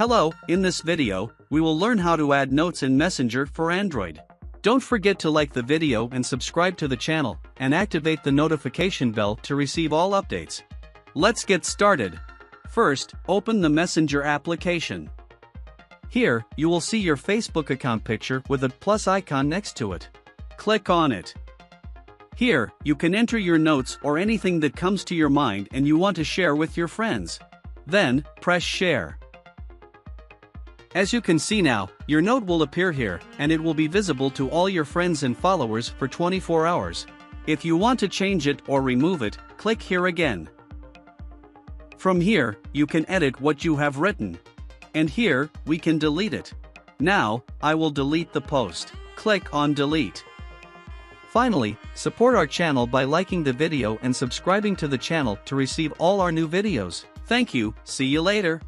Hello, in this video, we will learn how to add notes in Messenger for Android. Don't forget to like the video and subscribe to the channel, and activate the notification bell to receive all updates. Let's get started. First, open the Messenger application. Here, you will see your Facebook account picture with a plus icon next to it. Click on it. Here, you can enter your notes or anything that comes to your mind and you want to share with your friends. Then, press Share. As you can see now, your note will appear here, and it will be visible to all your friends and followers for 24 hours. If you want to change it or remove it, click here again. From here, you can edit what you have written. And here, we can delete it. Now, I will delete the post. Click on Delete. Finally, support our channel by liking the video and subscribing to the channel to receive all our new videos. Thank you, see you later.